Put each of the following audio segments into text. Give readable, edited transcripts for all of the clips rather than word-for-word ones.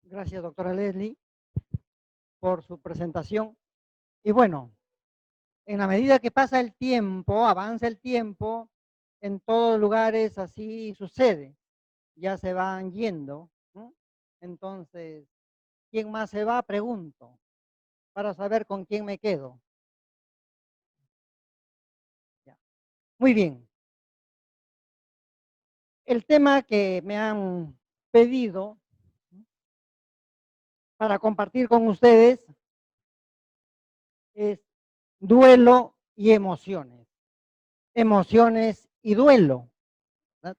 Gracias, doctora Leslie, por su presentación. Y bueno, en la medida que pasa el tiempo, avanza el tiempo, en todos lugares así sucede. Ya se van yendo, ¿no? Entonces, ¿quién más se va? Pregunto, para saber con quién me quedo. Ya. Muy bien. El tema que me han pedido para compartir con ustedes es duelo y emociones. Emociones y duelo, ¿verdad?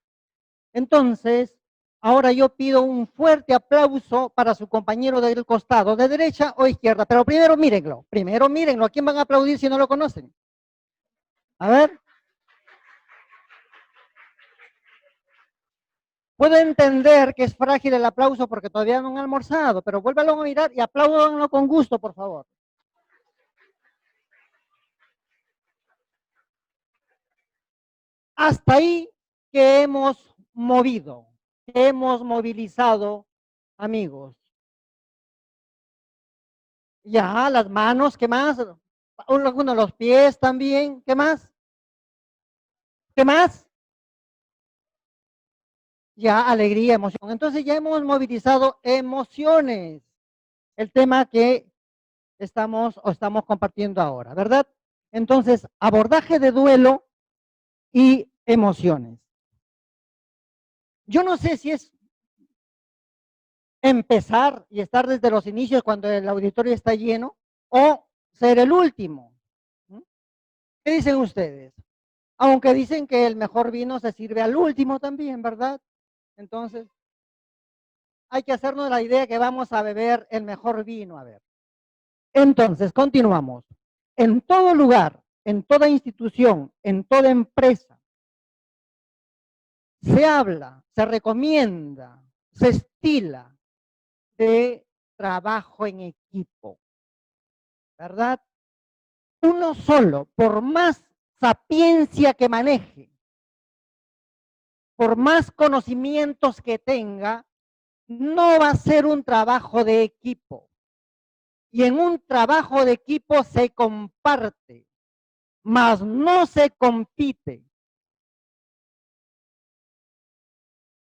Entonces, ahora yo pido un fuerte aplauso para su compañero del costado, de derecha o izquierda. Pero primero mírenlo. ¿A quién van a aplaudir si no lo conocen? A ver. Puedo entender que es frágil el aplauso porque todavía no han almorzado, pero vuélvalo a mirar y apláudanlo con gusto, por favor. Hasta ahí que hemos movido, que hemos movilizado, amigos. Ya, las manos, ¿qué más? Algunos de los pies también, ¿qué más? ¿Qué más? Ya, alegría, emoción. Entonces ya hemos movilizado emociones. El tema que estamos compartiendo ahora, ¿verdad? Entonces, abordaje de duelo y emociones. Yo no sé si es empezar y estar desde los inicios cuando el auditorio está lleno o ser el último. ¿Qué dicen ustedes? Aunque dicen que el mejor vino se sirve al último también, ¿verdad? Entonces, hay que hacernos la idea que vamos a beber el mejor vino, a ver. Entonces, continuamos. En todo lugar, en toda institución, en toda empresa, se habla, se recomienda, se estila de trabajo en equipo, ¿verdad? Uno solo, por más sapiencia que maneje, por más conocimientos que tenga, no va a ser un trabajo de equipo. Y en un trabajo de equipo se comparte, mas no se compite.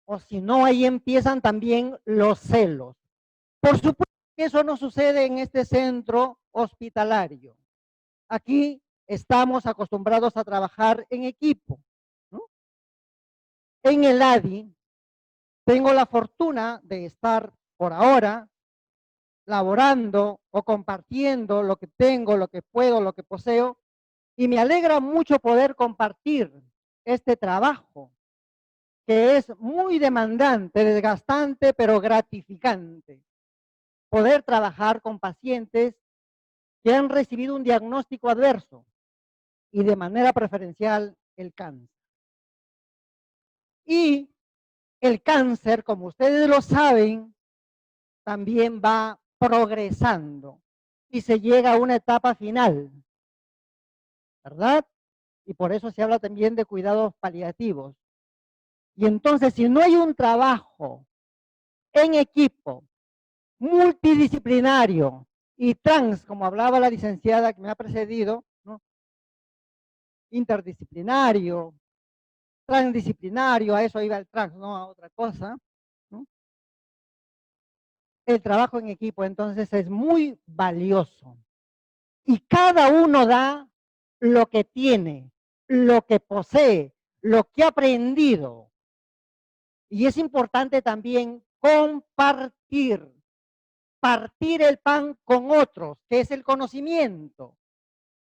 O si no, ahí empiezan también los celos. Por supuesto que eso no sucede en este centro hospitalario. Aquí estamos acostumbrados a trabajar en equipo, ¿no? En el ADI tengo la fortuna de estar por ahora laborando o compartiendo lo que tengo, lo que puedo, lo que poseo, y me alegra mucho poder compartir este trabajo que es muy demandante, desgastante, pero gratificante. Poder trabajar con pacientes que han recibido un diagnóstico adverso y de manera preferencial el cáncer. Y el cáncer, como ustedes lo saben, también va progresando y se llega a una etapa final, ¿verdad? Y por eso se habla también de cuidados paliativos. Y entonces, si no hay un trabajo en equipo, multidisciplinario y trans, como hablaba la licenciada que me ha precedido, ¿no? Interdisciplinario, transdisciplinario, a eso iba el trans, no a otra cosa, ¿no? El trabajo en equipo entonces es muy valioso. Y cada uno da lo que tiene, lo que posee, lo que ha aprendido. Y es importante también compartir, partir el pan con otros, que es el conocimiento.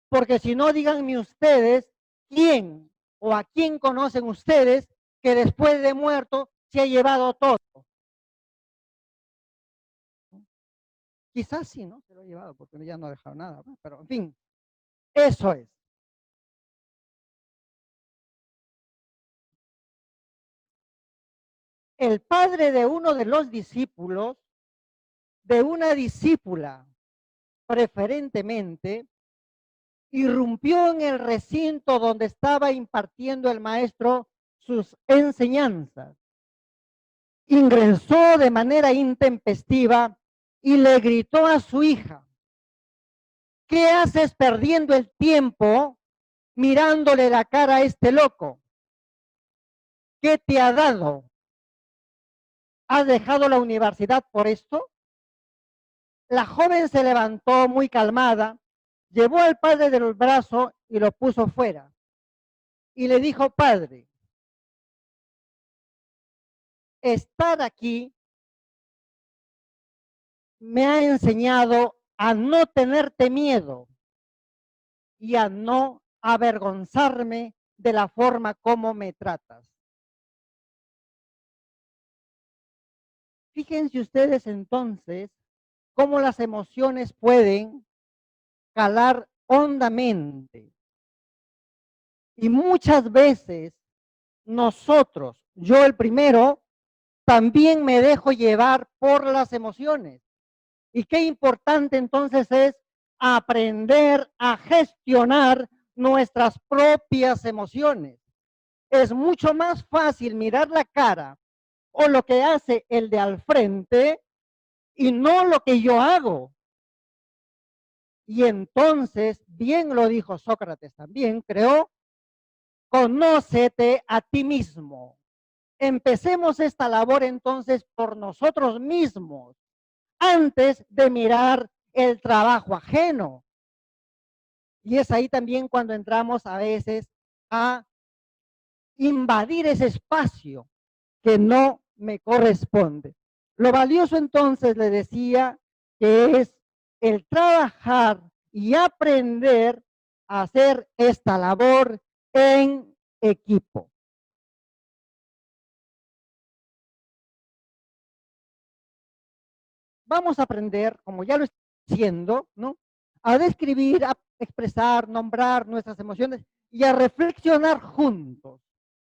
Porque si no, díganme ustedes quién o a quién conocen ustedes que después de muerto se ha llevado todo. Quizás sí, ¿no? Se lo ha llevado porque ya no ha dejado nada, ¿no? Pero en fin, eso es. El padre de uno de los discípulos de una discípula, preferentemente, irrumpió en el recinto donde estaba impartiendo el maestro sus enseñanzas. Ingresó de manera intempestiva y le gritó a su hija: ¿qué haces perdiendo el tiempo mirándole la cara a este loco? ¿Qué te ha dado? ¿Has dejado la universidad por esto? La joven se levantó muy calmada, llevó al padre del brazo y lo puso fuera. Y le dijo: padre, estar aquí me ha enseñado a no tenerte miedo y a no avergonzarme de la forma como me tratas. Fíjense ustedes entonces cómo las emociones pueden calar hondamente. Y muchas veces nosotros, yo el primero, también me dejo llevar por las emociones. Y qué importante entonces es aprender a gestionar nuestras propias emociones. Es mucho más fácil mirar la cara o lo que hace el de al frente y no lo que yo hago. Y entonces, bien lo dijo Sócrates también, creo, conócete a ti mismo. Empecemos esta labor entonces por nosotros mismos, antes de mirar el trabajo ajeno. Y es ahí también cuando entramos a veces a invadir ese espacio que no me corresponde. Lo valioso entonces, le decía, que es el trabajar y aprender a hacer esta labor en equipo. Vamos a aprender, como ya lo estoy haciendo, ¿no?, a describir, a expresar, nombrar nuestras emociones y a reflexionar juntos.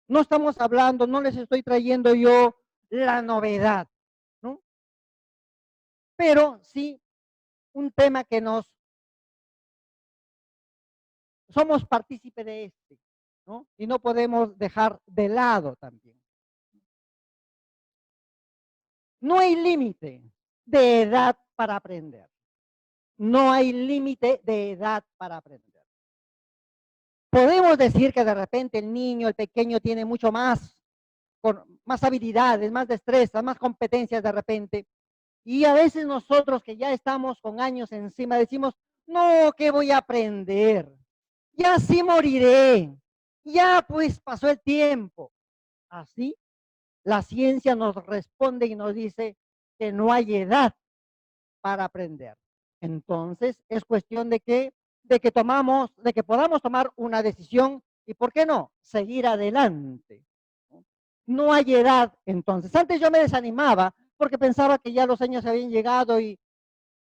No estamos hablando, no les estoy trayendo yo la novedad, ¿no?, pero sí un tema que nos somos partícipe de este, ¿no? Y no podemos dejar de lado también. No hay límite de edad para aprender. No hay límite de edad para aprender. Podemos decir que de repente el niño, el pequeño, tiene mucho más, con más habilidades, más destrezas, más competencias de repente. Y a veces nosotros que ya estamos con años encima decimos: no, ¿qué voy a aprender? Ya sí moriré. Ya pues pasó el tiempo. Así, la ciencia nos responde y nos dice que no hay edad para aprender. Entonces, es cuestión de que podamos tomar una decisión y, ¿por qué no?, seguir adelante. No hay edad, entonces. Antes yo me desanimaba porque pensaba que ya los años habían llegado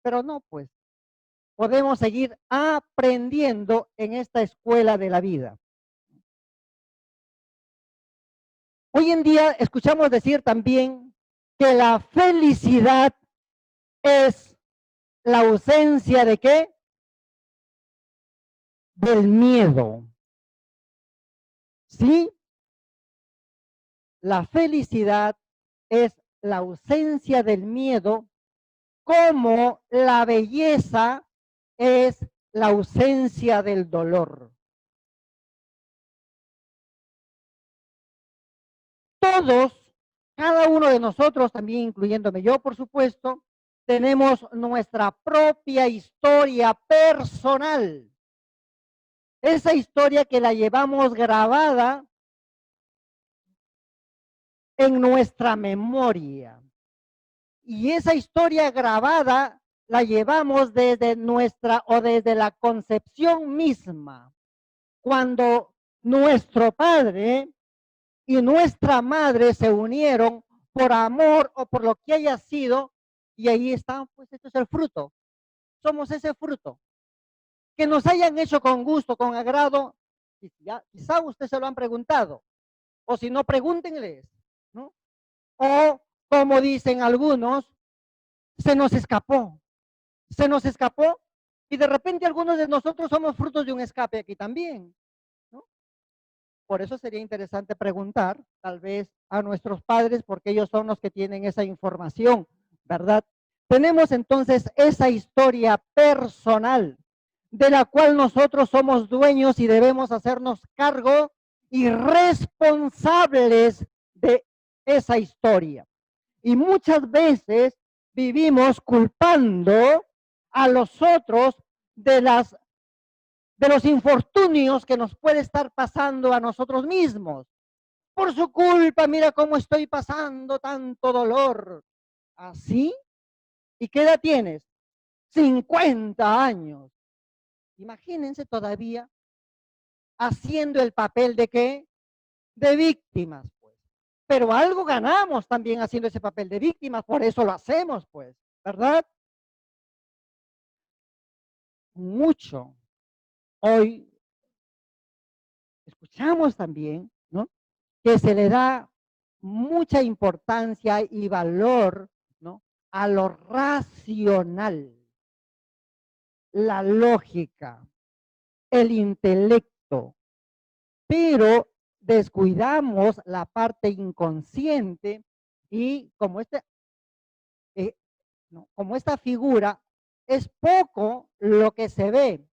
pero no, pues, podemos seguir aprendiendo en esta escuela de la vida. Hoy en día escuchamos decir también que la felicidad es la ausencia ¿de qué? Del miedo. ¿Sí? La felicidad es la ausencia del miedo, como la belleza es la ausencia del dolor. Todos, cada uno de nosotros, también incluyéndome yo, por supuesto, tenemos nuestra propia historia personal. Esa historia que la llevamos grabada en nuestra memoria. Y esa historia grabada la llevamos desde nuestra o desde la concepción misma, cuando nuestro padre y nuestra madre se unieron por amor o por lo que haya sido, y ahí está, pues esto es el fruto. Somos ese fruto. Que nos hayan hecho con gusto, con agrado, quizá usted se lo han preguntado, o si no, pregúntenles, ¿no? O como dicen algunos, se nos escapó, se nos escapó y de repente algunos de nosotros somos frutos de un escape aquí también, ¿no? Por eso sería interesante preguntar, tal vez, a nuestros padres, porque ellos son los que tienen esa información, ¿verdad? Tenemos entonces esa historia personal de la cual nosotros somos dueños y debemos hacernos cargo y responsables de esa historia. Y muchas veces vivimos culpando a los otros de de los infortunios que nos puede estar pasando a nosotros mismos. Por su culpa, mira cómo estoy pasando tanto dolor. ¿Así? ¿Y qué edad tienes? 50 años. Imagínense todavía haciendo el papel de qué? De víctimas, pues. Pero algo ganamos también haciendo ese papel de víctimas, por eso lo hacemos, pues, ¿verdad? Mucho. Hoy escuchamos también, ¿no? Que se le da mucha importancia y valor, ¿no? A lo racional, la lógica, el intelecto, pero descuidamos la parte inconsciente y eh, ¿no? Como esta figura es poco lo que se ve,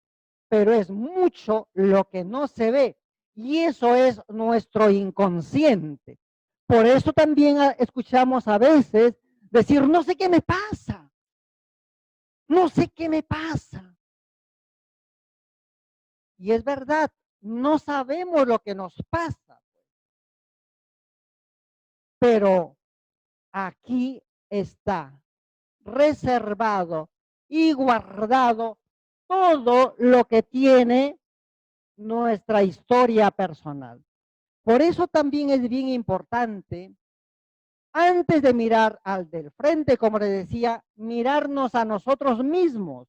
pero es mucho lo que no se ve. Y eso es nuestro inconsciente. Por eso también escuchamos a veces decir, no sé qué me pasa, no sé qué me pasa. Y es verdad, no sabemos lo que nos pasa, pero aquí está reservado y guardado todo lo que tiene nuestra historia personal. Por eso también es bien importante, antes de mirar al del frente, como le decía, mirarnos a nosotros mismos.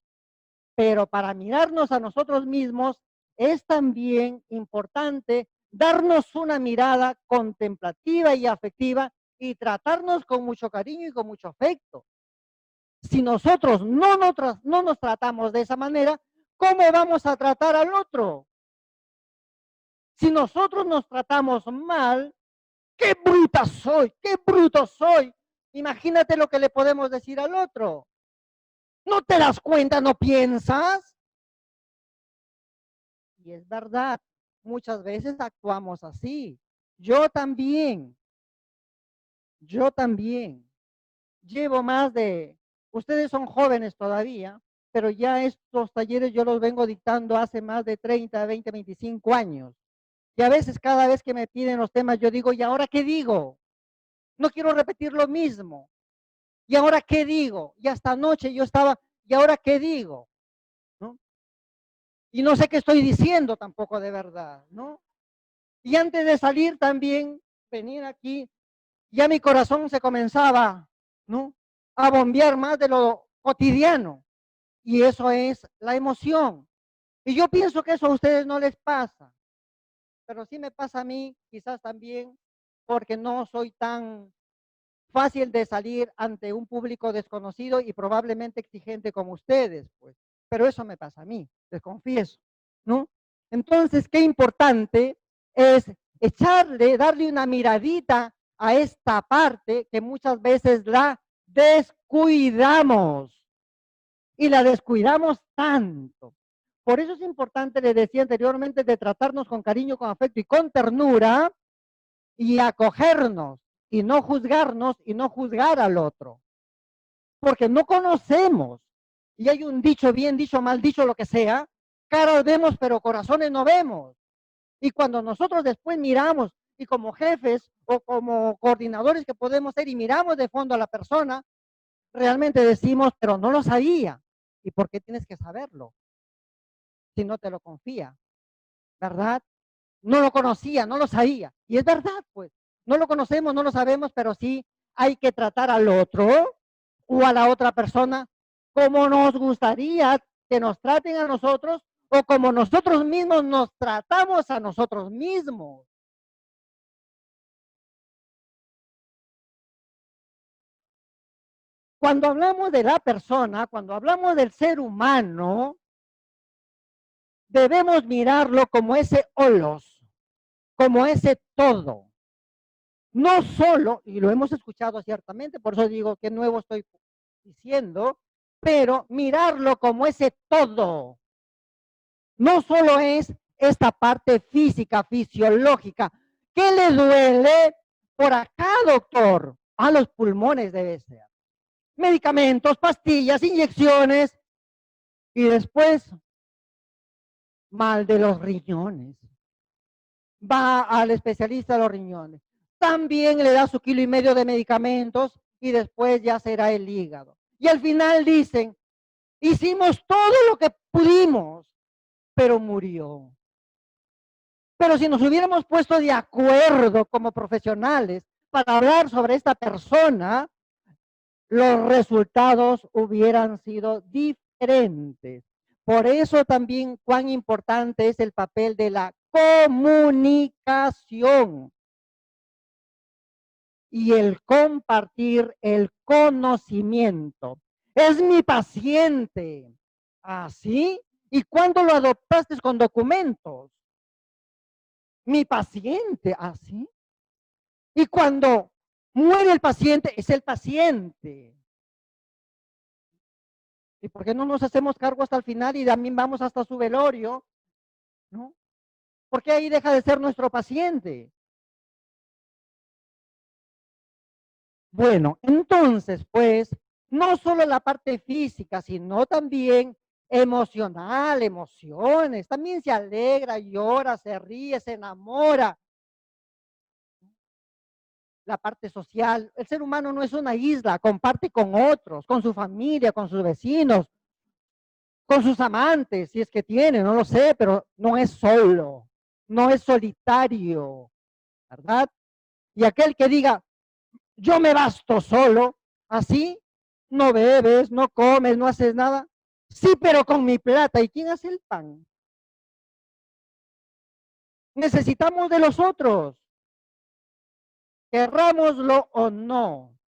Pero para mirarnos a nosotros mismos es también importante darnos una mirada contemplativa y afectiva y tratarnos con mucho cariño y con mucho afecto. Si nosotros no nos tratamos de esa manera, ¿cómo vamos a tratar al otro? Si nosotros nos tratamos mal, qué bruta soy, qué bruto soy. Imagínate lo que le podemos decir al otro. ¿No te das cuenta, no piensas? Y es verdad, muchas veces actuamos así. Yo también, yo también. Llevo más de, ustedes son jóvenes todavía, pero ya estos talleres yo los vengo dictando hace más de 30, 20, 25 años. Y a veces cada vez que me piden los temas, yo digo, ¿y ahora qué digo? No quiero repetir lo mismo. ¿Y ahora qué digo? Y hasta anoche yo estaba, ¿y ahora qué digo? ¿No? Y no sé qué estoy diciendo tampoco de verdad, ¿no? Y antes de salir también, venir aquí, ya mi corazón se comenzaba, ¿no? A bombear más de lo cotidiano. Y eso es la emoción. Y yo pienso que eso a ustedes no les pasa, pero sí me pasa a mí, quizás también, porque no soy tan fácil de salir ante un público desconocido y probablemente exigente como ustedes, pues. Pero eso me pasa a mí, les confieso, ¿no? Entonces, qué importante es darle una miradita a esta parte que muchas veces la descuidamos y la descuidamos tanto. Por eso es importante, les decía anteriormente, de tratarnos con cariño, con afecto y con ternura, y acogernos y no juzgarnos y no juzgar al otro, porque no conocemos. Y hay un dicho, bien dicho, mal dicho, lo que sea, caras vemos pero corazones no vemos. Y cuando nosotros después miramos y como jefes o como coordinadores que podemos ser y miramos de fondo a la persona, realmente decimos, pero no lo sabía. ¿Y por qué tienes que saberlo si no te lo confía? ¿Verdad? No lo conocía, no lo sabía. Y es verdad, pues, no lo conocemos, no lo sabemos, pero sí hay que tratar al otro o a la otra persona como nos gustaría que nos traten a nosotros o como nosotros mismos nos tratamos a nosotros mismos. Cuando hablamos de la persona, cuando hablamos del ser humano, debemos mirarlo como ese holos, como ese todo. No solo, y lo hemos escuchado ciertamente, por eso digo que nuevo estoy diciendo, pero mirarlo como ese todo. No solo es esta parte física, fisiológica. ¿Qué le duele por acá, doctor? A los pulmones debe ser. Medicamentos, pastillas, inyecciones y después mal de los riñones. Va al especialista de los riñones. También le da su 1,5 kilos de medicamentos y después ya será el hígado. Y al final dicen, hicimos todo lo que pudimos, pero murió. Pero si nos hubiéramos puesto de acuerdo como profesionales para hablar sobre esta persona, los resultados hubieran sido diferentes. Por eso también cuán importante es el papel de la comunicación y el compartir el conocimiento. Es mi paciente. ¿Así? ¿Y cuándo lo adoptaste con documentos? Mi paciente. ¿Así? Y cuando muere el paciente, es el paciente. ¿Y por qué no nos hacemos cargo hasta el final y también vamos hasta su velorio? ¿No? Porque ahí deja de ser nuestro paciente. Bueno, entonces, pues, no solo la parte física, sino también emocional, emociones. También se alegra, llora, se ríe, se enamora. La parte social. El ser humano no es una isla, comparte con otros, con su familia, con sus vecinos, con sus amantes, si es que tiene, no lo sé, pero no es solo, no es solitario, ¿verdad? Y aquel que diga, yo me basto solo, así, no bebes, no comes, no haces nada. Sí, pero con mi plata. ¿Y quién hace el pan? Necesitamos de los otros, querrámoslo o no.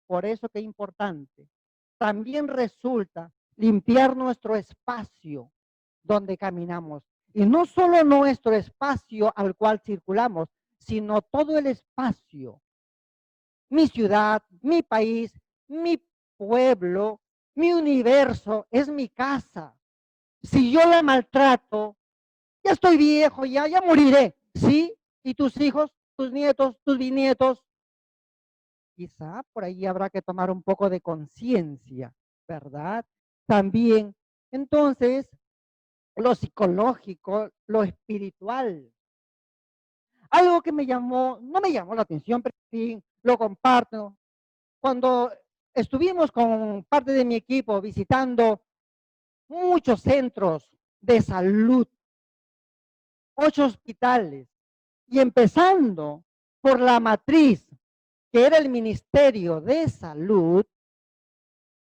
Por eso que es importante. También resulta limpiar nuestro espacio donde caminamos. Y no solo nuestro espacio al cual circulamos, sino todo el espacio. Mi ciudad, mi país, mi pueblo, mi universo, es mi casa. Si yo la maltrato, ya estoy viejo, ya moriré. ¿Sí? ¿Y tus hijos, tus nietos, tus bisnietos? Quizá por ahí habrá que tomar un poco de conciencia, ¿verdad? También, entonces, lo psicológico, lo espiritual. Algo que me llamó, no me llamó la atención, pero sí lo comparto. Cuando estuvimos con parte de mi equipo visitando muchos centros de salud, 8 hospitales, y empezando por la matriz, que era el Ministerio de Salud,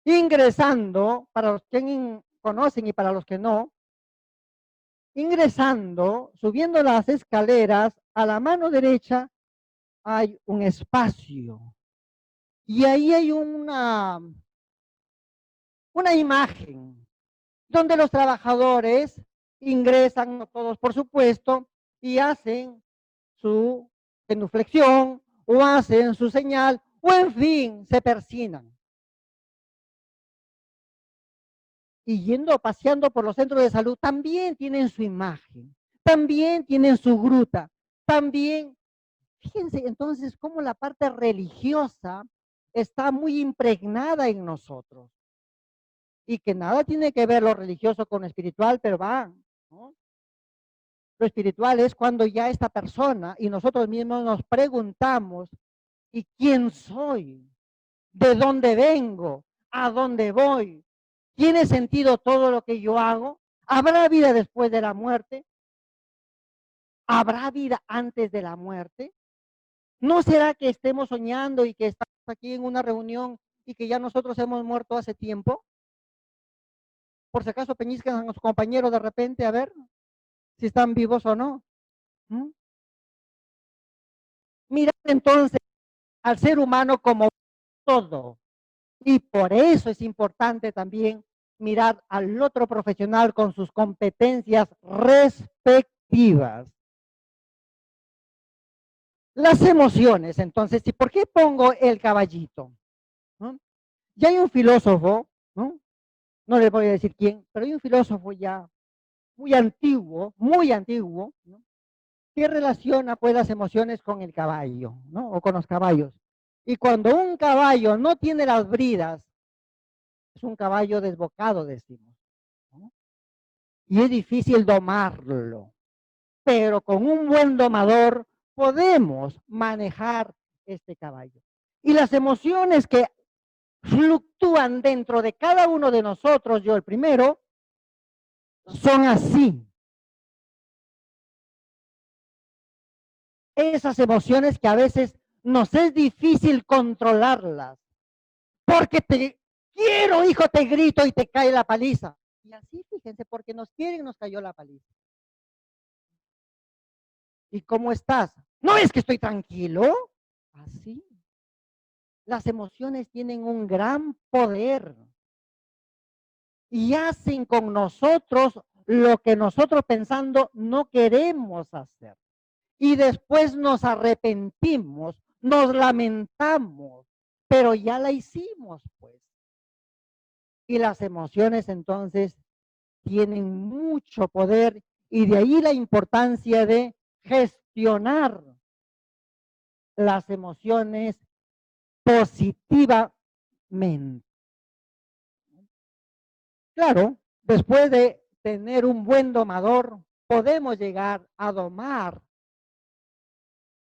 ingresando, para los que conocen y para los que no, ingresando, subiendo las escaleras, a la mano derecha hay un espacio y ahí hay una imagen donde los trabajadores ingresan, no todos por supuesto, y hacen su genuflexión o hacen su señal o en fin, se persinan. Y yendo, paseando por los centros de salud, también tienen su imagen, también tienen su gruta, también, fíjense entonces cómo la parte religiosa está muy impregnada en nosotros y que nada tiene que ver lo religioso con lo espiritual, pero va, ¿no? Lo espiritual es cuando ya esta persona y nosotros mismos nos preguntamos, ¿y quién soy? ¿De dónde vengo? ¿A dónde voy? ¿Tiene sentido todo lo que yo hago? ¿Habrá vida después de la muerte? ¿Habrá vida antes de la muerte? ¿No será que estemos soñando y que estamos aquí en una reunión y que ya nosotros hemos muerto hace tiempo? Por si acaso peñizcan a sus compañeros de repente a ver si están vivos o no. ¿Mm? Mirad entonces al ser humano como todo Y por eso es importante también mirar al otro profesional con sus competencias respectivas. Las emociones, entonces, ¿y por qué pongo el caballito? ¿No? Ya hay un filósofo, ¿no? No le voy a decir quién, pero hay un filósofo ya muy antiguo, ¿no? Que relaciona pues las emociones con el caballo, ¿no? O con los caballos. Y cuando un caballo no tiene las bridas, es un caballo desbocado, decimos, ¿no? Y es difícil domarlo, pero con un buen domador podemos manejar este caballo. Y las emociones que fluctúan dentro de cada uno de nosotros, yo el primero, son así. Esas emociones que a veces nos es difícil controlarlas, porque te quiero, hijo, te grito y te cae la paliza. Y así, fíjense, porque nos quieren, nos cayó la paliza. ¿Y cómo estás? ¿No es que estoy tranquilo? Así. Las emociones tienen un gran poder y hacen con nosotros lo que nosotros pensando no queremos hacer. Y después nos arrepentimos, nos lamentamos, pero ya la hicimos, pues. Y las emociones entonces tienen mucho poder y de ahí la importancia de gestionar las emociones positivamente. Claro, después de tener un buen domador, podemos llegar a domar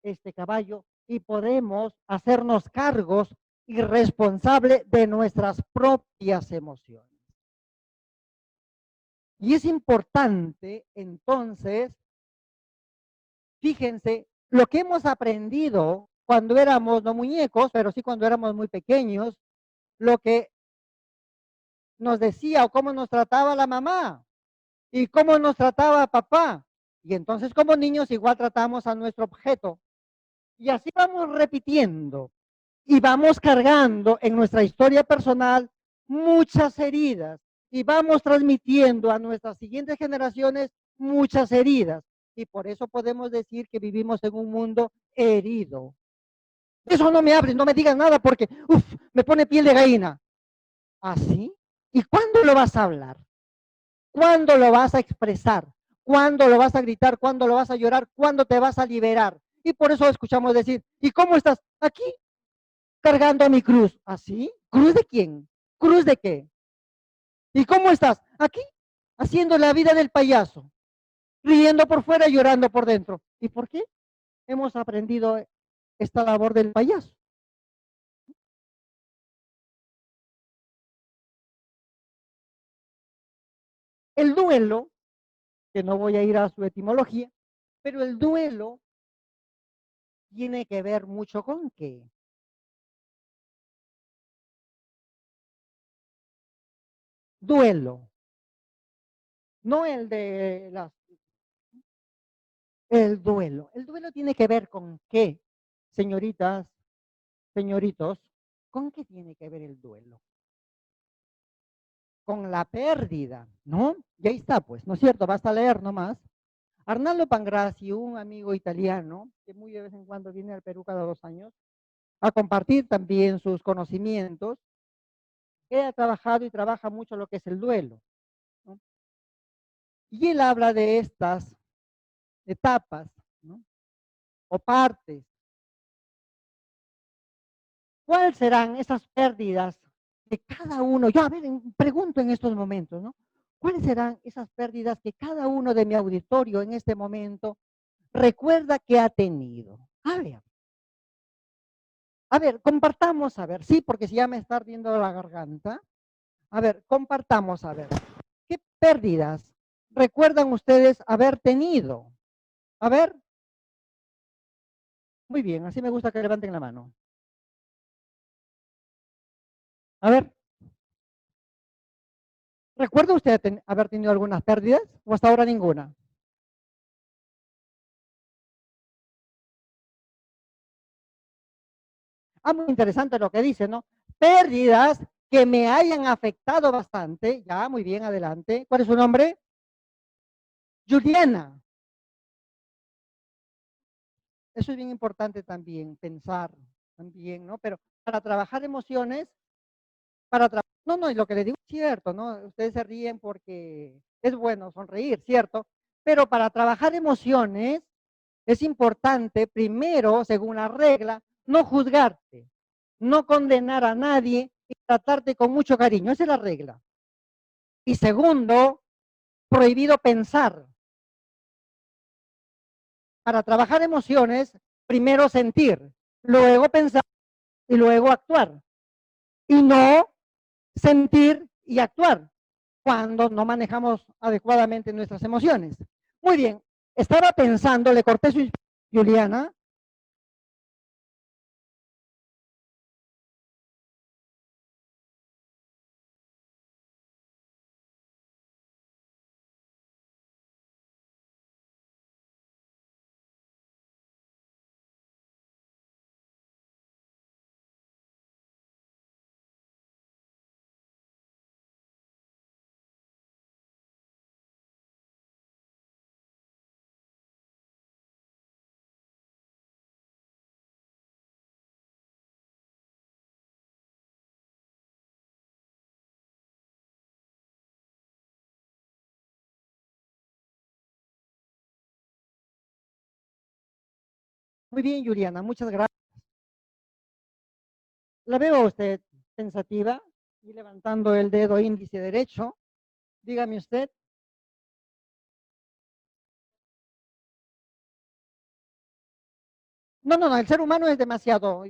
este caballo y podemos hacernos cargos y responsables de nuestras propias emociones. Y es importante, entonces, fíjense, lo que hemos aprendido cuando éramos no muñecos, pero sí cuando éramos muy pequeños, lo que nos decía o cómo nos trataba la mamá y cómo nos trataba papá. Y entonces como niños igual tratamos a nuestro objeto. Y así vamos repitiendo y vamos cargando en nuestra historia personal muchas heridas y vamos transmitiendo a nuestras siguientes generaciones muchas heridas. Y por eso podemos decir que vivimos en un mundo herido. Eso no me hables, no me digas nada porque me pone piel de gallina. ¿Así? ¿Y cuándo lo vas a hablar? ¿Cuándo lo vas a expresar? ¿Cuándo lo vas a gritar? ¿Cuándo lo vas a llorar? ¿Cuándo te vas a liberar? Y por eso escuchamos decir, ¿y cómo estás? Aquí, cargando mi cruz. ¿Así? ¿Cruz de quién? ¿Cruz de qué? ¿Y cómo estás? Aquí, haciendo la vida del payaso, riendo por fuera y llorando por dentro. ¿Y por qué? Hemos aprendido esta labor del payaso. El duelo, que no voy a ir a su etimología, pero el duelo tiene que ver mucho con qué. Duelo, no el de las el duelo. El duelo tiene que ver con qué, señoritas, señoritos, ¿con qué tiene que ver el duelo? Con la pérdida, ¿no? Y ahí está, pues, ¿no es cierto? Basta leer nomás. Arnaldo Pangraci, un amigo italiano, que muy de vez en cuando viene al Perú cada 2 años, a compartir también sus conocimientos, que ha trabajado y trabaja mucho lo que es el duelo, ¿no? Y él habla de estas etapas, ¿no? O partes. ¿Cuáles serán esas pérdidas de cada uno? Yo, a ver, pregunto en estos momentos, ¿no? ¿Cuáles serán esas pérdidas que cada uno de mi auditorio en este momento recuerda que ha tenido? A ver, compartamos, a ver, sí, porque si ya me está ardiendo la garganta. A ver, compartamos, a ver, ¿qué pérdidas recuerdan ustedes haber tenido? A ver, muy bien, así me gusta que levanten la mano. A ver, ¿recuerda usted haber tenido algunas pérdidas o hasta ahora ninguna? Ah, muy interesante lo que dice, ¿no? Pérdidas que me hayan afectado bastante. Ya, muy bien, adelante. ¿Cuál es su nombre? Juliana. Eso es bien importante también, pensar también, ¿no? Pero para trabajar emociones, no, no, y lo que le digo es cierto, ¿no? Ustedes se ríen porque es bueno sonreír, ¿cierto? Pero para trabajar emociones es importante, primero, según la regla, no juzgarte, no condenar a nadie y tratarte con mucho cariño. Esa es la regla. Y segundo, prohibido pensar. Para trabajar emociones, primero sentir, luego pensar y luego actuar. Y no sentir y actuar cuando no manejamos adecuadamente nuestras emociones. Muy bien, estaba pensando, le corté su Juliana. Muy bien, Juliana, muchas gracias. La veo a usted pensativa y levantando el dedo índice derecho. Dígame usted. No, no, no, el ser humano es demasiado.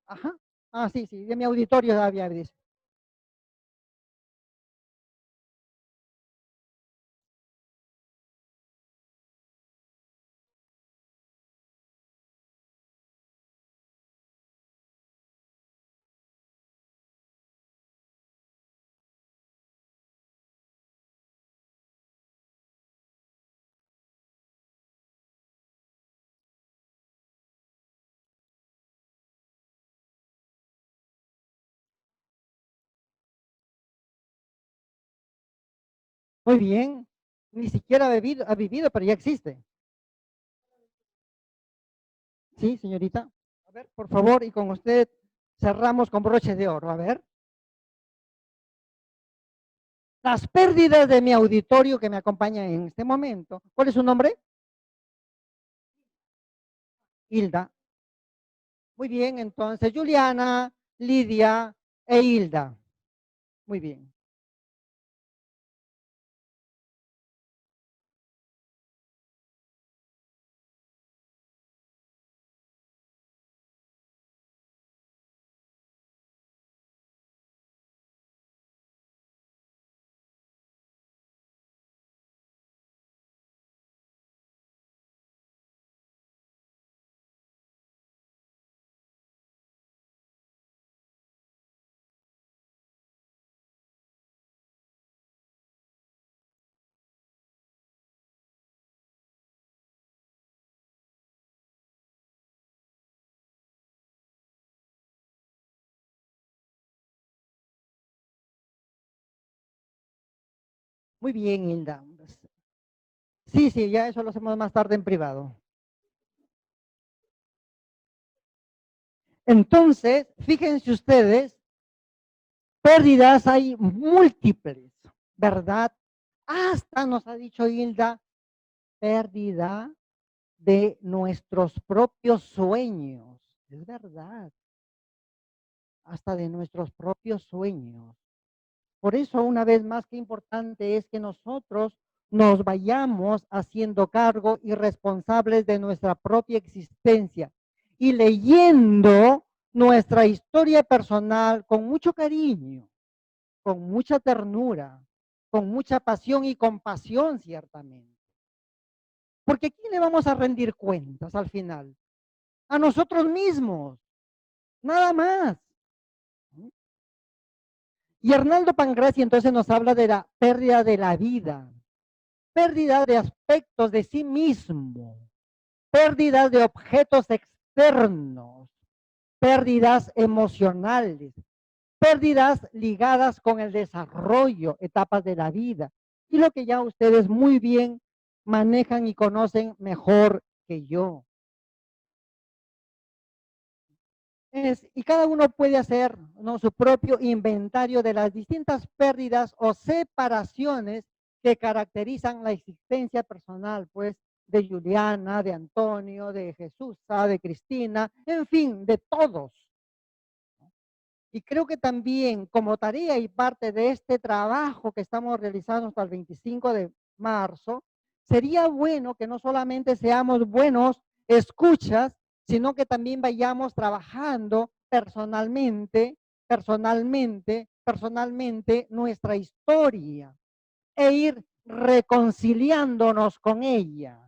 Ajá. Ah, sí, sí, de mi auditorio había visto. Muy bien. Ni siquiera ha vivido, pero ya existe. Sí, señorita. A ver, por favor, y con usted cerramos con broche de oro. A ver. Las pérdidas de mi auditorio que me acompaña en este momento. ¿Cuál es su nombre? Hilda. Muy bien, entonces Juliana, Lidia e Hilda. Muy bien. Muy bien, Hilda. Sí, sí, ya eso lo hacemos más tarde en privado. Entonces, fíjense ustedes, pérdidas hay múltiples, ¿verdad? Hasta nos ha dicho Hilda, pérdida de nuestros propios sueños. Es verdad, hasta de nuestros propios sueños. Por eso, una vez más, qué importante es que nosotros nos vayamos haciendo cargo y responsables de nuestra propia existencia y leyendo nuestra historia personal con mucho cariño, con mucha ternura, con mucha pasión y compasión, ciertamente. Porque ¿a quién le vamos a rendir cuentas al final? A nosotros mismos, nada más. Y Arnaldo Pangraci entonces nos habla de la pérdida de la vida, pérdida de aspectos de sí mismo, pérdidas de objetos externos, pérdidas emocionales, pérdidas ligadas con el desarrollo, etapas de la vida, y lo que ya ustedes muy bien manejan y conocen mejor que yo. Y cada uno puede hacer, ¿no?, su propio inventario de las distintas pérdidas o separaciones que caracterizan la existencia personal, pues, de Juliana, de Antonio, de Jesús, de Cristina, en fin, de todos. Y creo que también como tarea y parte de este trabajo que estamos realizando hasta el 25 de marzo, sería bueno que no solamente seamos buenos escuchas, sino que también vayamos trabajando personalmente nuestra historia e ir reconciliándonos con ella.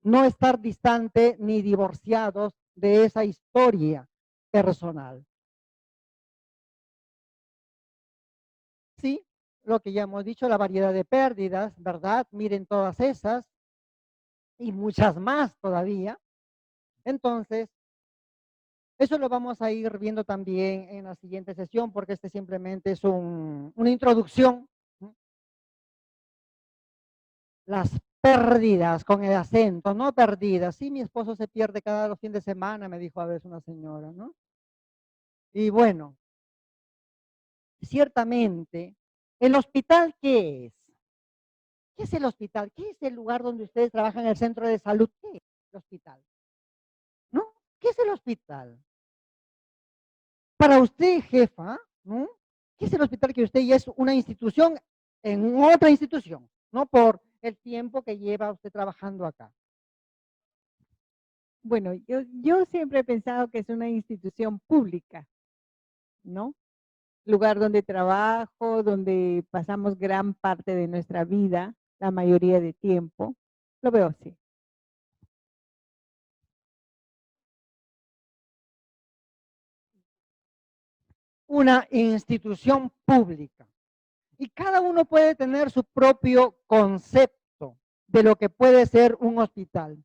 No estar distante ni divorciados de esa historia personal. Sí, lo que ya hemos dicho, la variedad de pérdidas, ¿verdad? Miren todas esas y muchas más todavía. Entonces, eso lo vamos a ir viendo también en la siguiente sesión, porque este simplemente es una introducción. ¿No? Las pérdidas con el acento, no perdidas. Sí, mi esposo se pierde cada los fines de semana, me dijo a veces una señora, ¿no? Y bueno, ciertamente, ¿el hospital qué es? ¿Qué es el hospital? ¿Qué es el lugar donde ustedes trabajan, el centro de salud? ¿Qué es el hospital? ¿No? ¿Qué es el hospital? Para usted, jefa, ¿no? ¿Qué es el hospital que usted ya es una institución en otra institución? ¿No? Por el tiempo que lleva usted trabajando acá. Bueno, yo siempre he pensado que es una institución pública, ¿no? Lugar donde trabajo, donde pasamos gran parte de nuestra vida, la mayoría de tiempo. Lo veo así. Una institución pública. Y cada uno puede tener su propio concepto de lo que puede ser un hospital.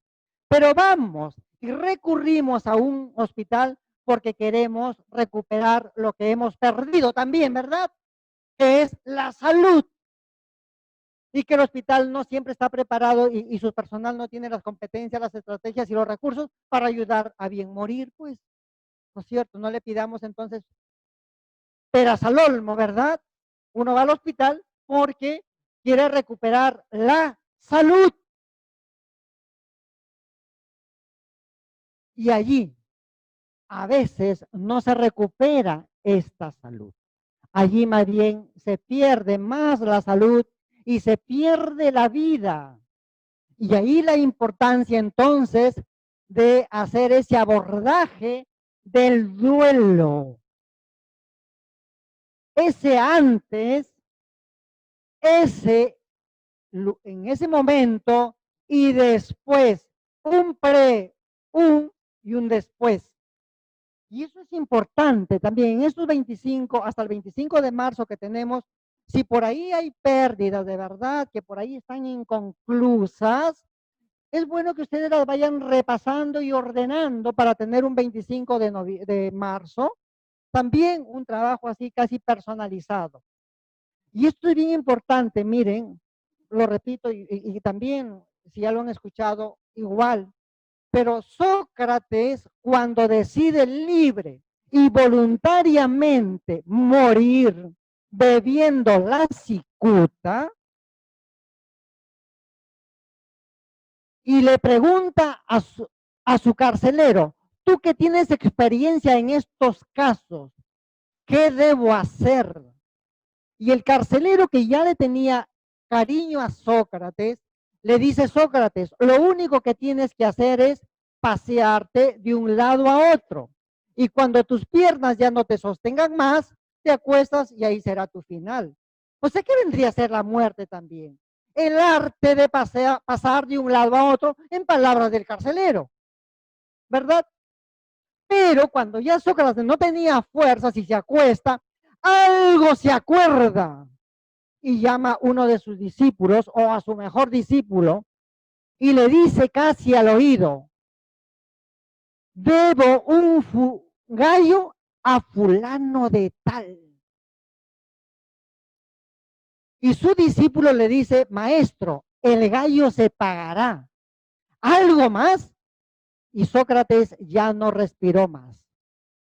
Pero vamos y recurrimos a un hospital porque queremos recuperar lo que hemos perdido también, ¿verdad? Que es la salud. Y que el hospital no siempre está preparado y su personal no tiene las competencias, las estrategias y los recursos para ayudar a bien morir, pues, ¿no es cierto? No le pidamos entonces peras al olmo, ¿verdad? Uno va al hospital porque quiere recuperar la salud. Y allí a veces no se recupera esta salud. Allí más bien se pierde más la salud y se pierde la vida. Y ahí la importancia entonces de hacer ese abordaje del duelo. Ese antes, ese en ese momento y después, un pre, un y un después. Y eso es importante también. En estos 25, hasta el 25 de marzo que tenemos, si por ahí hay pérdidas de verdad, que por ahí están inconclusas, es bueno que ustedes las vayan repasando y ordenando para tener un 25 de marzo, también un trabajo así casi personalizado. Y esto es bien importante, miren, lo repito y también, si ya lo han escuchado, igual. Pero Sócrates, cuando decide libre y voluntariamente morir bebiendo la cicuta, y le pregunta a su carcelero, tú que tienes experiencia en estos casos, ¿qué debo hacer? Y el carcelero que ya le tenía cariño a Sócrates, le dice Sócrates, lo único que tienes que hacer es pasearte de un lado a otro. Y cuando tus piernas ya no te sostengan más, te acuestas y ahí será tu final. O sea, ¿qué vendría a ser la muerte también? El arte de pasar de un lado a otro, en palabras del carcelero, ¿verdad? Pero cuando ya Sócrates no tenía fuerzas y se acuesta, algo se acuerda y llama a uno de sus discípulos o a su mejor discípulo y le dice casi al oído, debo un gallo a fulano de tal. Y su discípulo le dice, maestro, el gallo se pagará. ¿Algo más? Y Sócrates ya no respiró más.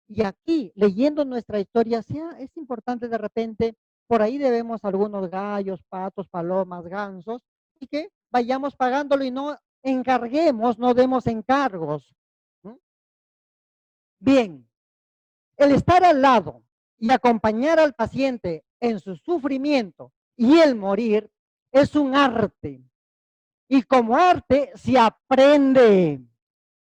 Y aquí, leyendo nuestra historia, es importante de repente, por ahí debemos algunos gallos, patos, palomas, gansos, y que vayamos pagándolo y no encarguemos, no demos encargos. ¿Mm? Bien, el estar al lado y acompañar al paciente en su sufrimiento y el morir es un arte. Y como arte se aprende,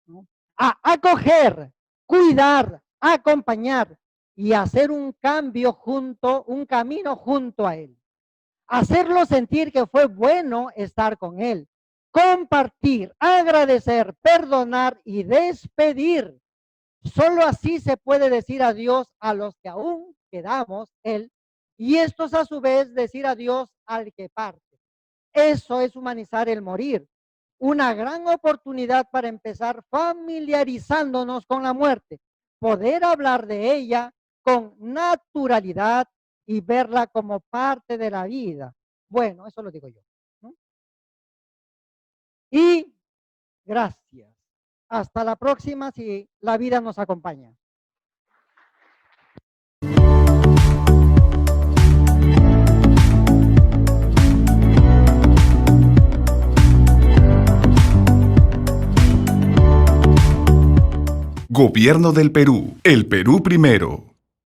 ¿no?, a acoger, cuidar, acompañar y hacer un cambio junto, un camino junto a él. Hacerlo sentir que fue bueno estar con él. Compartir, agradecer, perdonar y despedir. Solo así se puede decir adiós a los que aún quedamos él, y estos a su vez decir adiós al que parte. Eso es humanizar el morir. Una gran oportunidad para empezar familiarizándonos con la muerte, poder hablar de ella con naturalidad y verla como parte de la vida. Bueno, eso lo digo yo, ¿no? Y gracias. Hasta la próxima si la vida nos acompaña. Gobierno del Perú. El Perú primero.